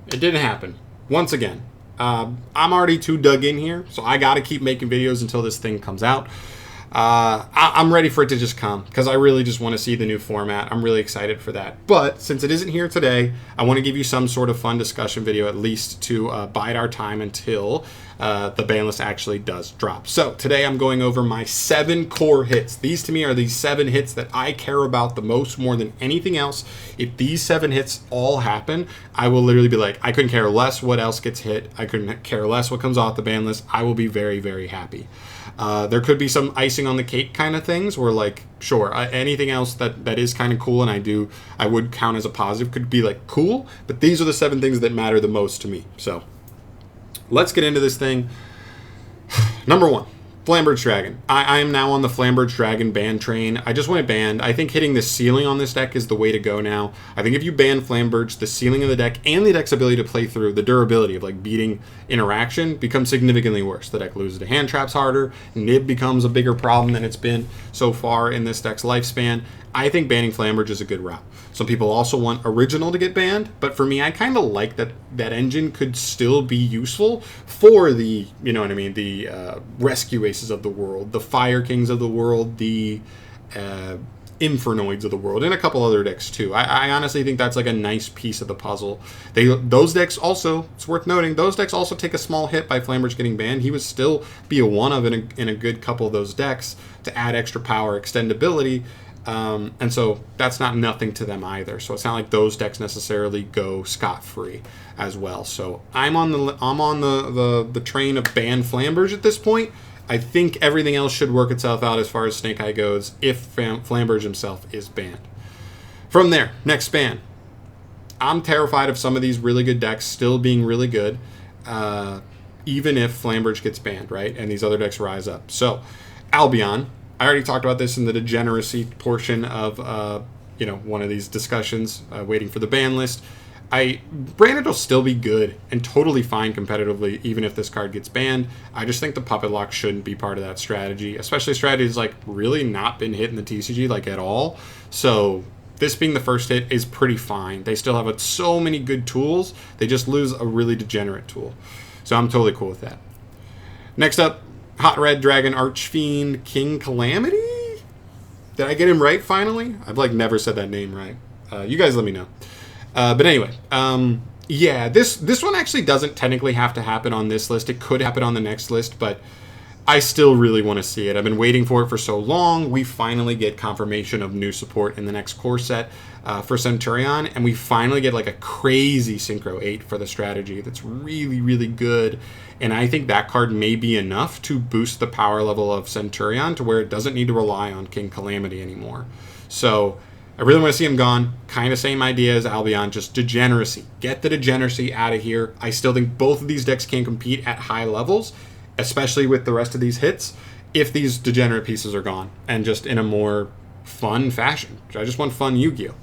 It didn't happen. Once again. I'm already too dug in here, so I got to keep making videos until this thing comes out. I'm ready for it to just come because I really just want to see the new format. I'm really excited for that. But since it isn't here today, I want to give you some sort of fun discussion video at least to bide our time until the ban list actually does drop. So today I'm going over my 7 core hits. These to me are the 7 hits that I care about the most more than anything else. If these 7 hits all happen, I will literally be like, I couldn't care less what else gets hit. I couldn't care less what comes off the ban list. I will be very, very happy. There could be some icing on the cake kind of things where, like, sure, anything else that is kind of cool and I would count as a positive could be like cool, but these are the 7 things that matter the most to me. So let's get into this thing. Number 1, Flamberge Dragon. I am now on the Flamberge Dragon ban train. I just want it banned. I think hitting the ceiling on this deck is the way to go now. I think if you ban Flamberge, the ceiling of the deck and the deck's ability to play through, the durability of like beating interaction becomes significantly worse. The deck loses to hand traps harder. Nib becomes a bigger problem than it's been so far in this deck's lifespan. I think banning Flamberge is a good route. Some people also want Original to get banned, but for me, I kind of like that engine could still be useful for the, you know what I mean, the Rescue Aces of the world, the Fire Kings of the world, the Infernoids of the world, and a couple other decks too. I honestly think that's like a nice piece of the puzzle. Those decks also, it's worth noting, those decks also take a small hit by Flamberge getting banned. He would still be a one of in a good couple of those decks to add extra power, extendability. And so that's not nothing to them either. So it's not like those decks necessarily go scot-free as well. So I'm on the train of ban Flamberge at this point. I think everything else should work itself out as far as Snake Eye goes if Flamberge himself is banned. From there, next ban. I'm terrified of some of these really good decks still being really good, even if Flamberge gets banned, right? And these other decks rise up. So Albion. I already talked about this in the degeneracy portion of, one of these discussions, waiting for the ban list. Branded will still be good and totally fine competitively, even if this card gets banned. I just think the Puppet Lock shouldn't be part of that strategy, especially strategies like really not been hit in the TCG like at all. So this being the first hit is pretty fine. They still have so many good tools. They just lose a really degenerate tool. So I'm totally cool with that. Next up, Hot Red Dragon Archfiend King Calamity? Did I get him right finally? I've like never said that name right. You guys let me know. But anyway, yeah, this one actually doesn't technically have to happen on this list. It could happen on the next list, but I still really want to see it. I've been waiting for it for so long. We finally get confirmation of new support in the next core set for Centurion, and we finally get like a crazy Synchro 8 for the strategy that's really, really good. And I think that card may be enough to boost the power level of Centurion to where it doesn't need to rely on King Calamity anymore. So I really want to see him gone. Kind of same idea as Albion, just degeneracy. Get the degeneracy out of here. I still think both of these decks can compete at high levels, especially with the rest of these hits, if these degenerate pieces are gone, and just in a more fun fashion. I just want fun Yu-Gi-Oh!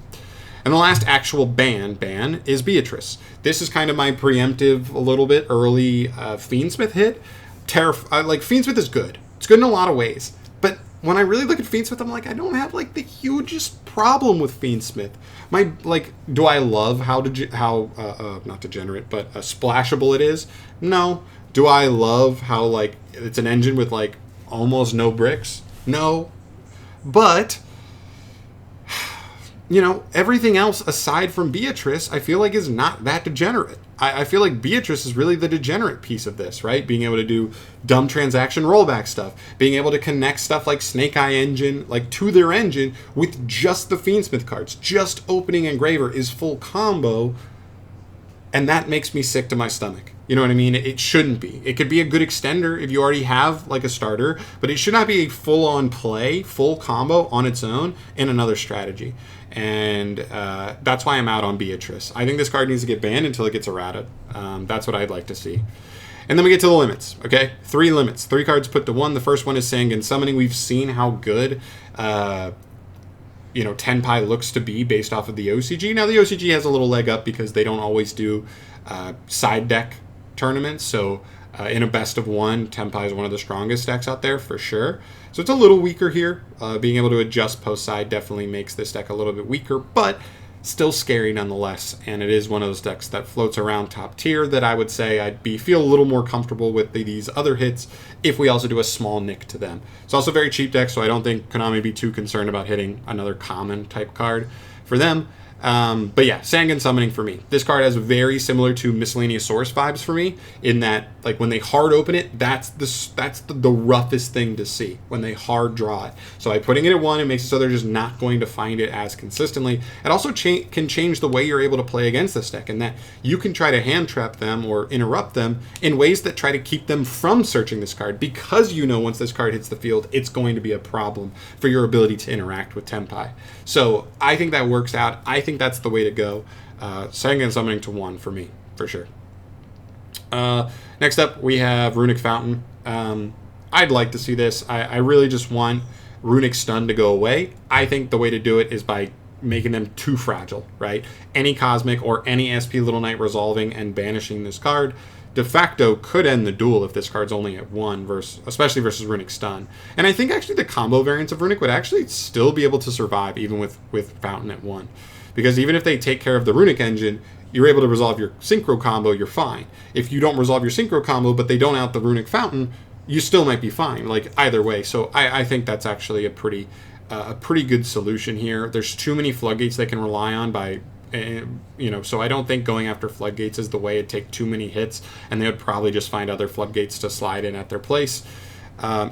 And the last actual ban is Beatrice. This is kind of my preemptive, a little bit early Fiendsmith hit. Like, Fiendsmith is good. It's good in a lot of ways. But when I really look at Fiendsmith, I'm like, I don't have, like, the hugest problem with Fiendsmith. Do I love how not degenerate, but splashable it is? No. Do I love how, like, it's an engine with, like, almost no bricks? No. But everything else aside from Beatrice, I feel like is not that degenerate. I feel like Beatrice is really the degenerate piece of this, right? Being able to do dumb transaction rollback stuff, being able to connect stuff like Snake Eye Engine, like to their engine with just the Fiendsmith cards. Just opening Engraver is full combo, and that makes me sick to my stomach. You know what I mean? It shouldn't be. It could be a good extender if you already have like a starter, but it should not be a full-on play, full combo on its own in another strategy. And that's why I'm out on Beatrice. I think this card needs to get banned until it gets errata. That's what I'd like to see. And then we get to the limits, okay? 3 limits. 3 cards put to 1. The first one is Sanguine Summoning. We've seen how good Tenpai looks to be based off of the OCG. Now, the OCG has a little leg up because they don't always do side deck tournaments. So in a best of 1, Tenpai is one of the strongest decks out there for sure. So it's a little weaker here. Being able to adjust post side definitely makes this deck a little bit weaker, but still scary nonetheless, and it is one of those decks that floats around top tier that I would say feel a little more comfortable with these other hits if we also do a small nick to them. It's also a very cheap deck, so I don't think Konami would be too concerned about hitting another common type card for them. But yeah, Sangan Summoning for me. This card has very similar to Miscellaneous Source vibes for me, in that like when they hard open it, that's the roughest thing to see when they hard draw it. So by putting it at 1, it makes it so they're just not going to find it as consistently. It also can change the way you're able to play against this deck, in that you can try to hand trap them or interrupt them in ways that try to keep them from searching this card, because you know once this card hits the field, it's going to be a problem for your ability to interact with Tenpai. So I think that works out. I think that's the way to go. Sangan Summoning to 1 for me, for sure. Next up, we have Runic Fountain. I'd like to see this. I really just want Runic Stun to go away. I think the way to do it is by making them too fragile, right? Any Cosmic or any SP Little Knight resolving and banishing this card de facto could end the duel if this card's only at 1, especially versus Runic Stun. And I think actually the combo variants of Runic would actually still be able to survive even with Fountain at 1. Because even if they take care of the Runic engine, you're able to resolve your Synchro combo, you're fine. If you don't resolve your Synchro combo, but they don't out the Runic Fountain, you still might be fine, like either way. So I think that's actually a pretty good solution here. There's too many floodgates they can rely on by, so I don't think going after floodgates is the way. It'd take too many hits, and they would probably just find other floodgates to slide in at their place,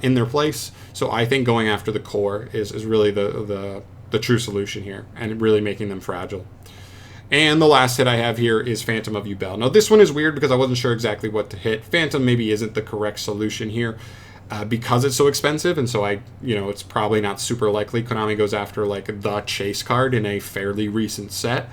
in their place. So I think going after the core is really the true solution here, and really making them fragile. And the last hit I have here is Phantom of Yubel. Now this one is weird because I wasn't sure exactly what to hit. Phantom maybe isn't the correct solution here because it's so expensive, and so it's probably not super likely Konami goes after like the chase card in a fairly recent set.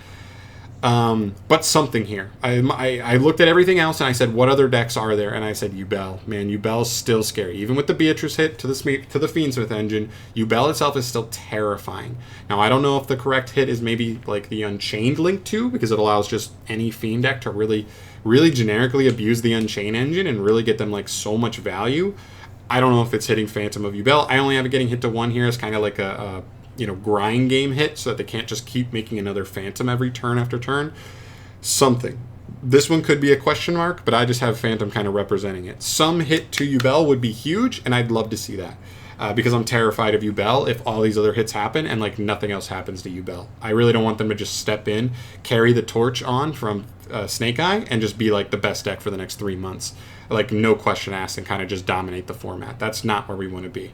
But something here. I looked at everything else and I said, what other decks are there? And I said, Yubel. Man, Yubel's still scary. Even with the Beatrice hit to the Fiendsmith engine, Yubel itself is still terrifying. Now, I don't know if the correct hit is maybe like the Unchained Link 2, because it allows just any Fiend deck to really, really generically abuse the Unchained engine and really get them like so much value. I don't know if it's hitting Phantom of Yubel. I only have it getting hit to 1 here as kind of like a grind game hit, so that they can't just keep making another Phantom every turn after turn. Something. This one could be a question mark, but I just have Phantom kind of representing it. Some hit to Yubel would be huge, and I'd love to see that. Because I'm terrified of Yubel if all these other hits happen and like nothing else happens to Yubel. I really don't want them to just step in, carry the torch on from Snake Eye, and just be like the best deck for the next 3 months. Like no question asked, and kind of just dominate the format. That's not where we want to be.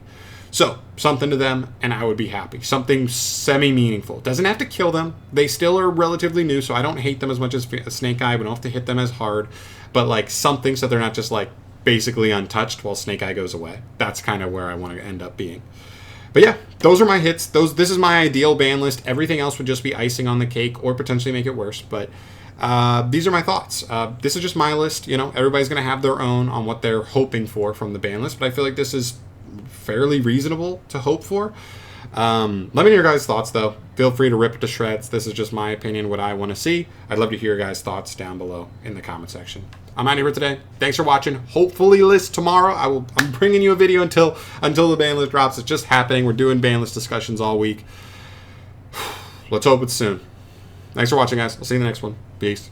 So, something to them, and I would be happy. Something semi-meaningful. Doesn't have to kill them. They still are relatively new, so I don't hate them as much as Snake Eye. We don't have to hit them as hard. But, like, something so they're not just, like, basically untouched while Snake Eye goes away. That's kind of where I want to end up being. But yeah, those are my hits. This is my ideal ban list. Everything else would just be icing on the cake or potentially make it worse. But these are my thoughts. This is just my list. Everybody's going to have their own on what they're hoping for from the ban list. But I feel like this is fairly reasonable to hope for. Let me know your guys' thoughts, though. Feel free to rip it to shreds. This is just my opinion, what I want to see. I'd love to hear your guys' thoughts down below in the comment section. I'm out of here today. Thanks for watching. Hopefully list tomorrow. I'm bringing you a video until the ban list drops. It's just happening. We're doing ban list discussions all week. Let's hope it's soon. Thanks for watching, guys. I'll see you in the next one. Peace.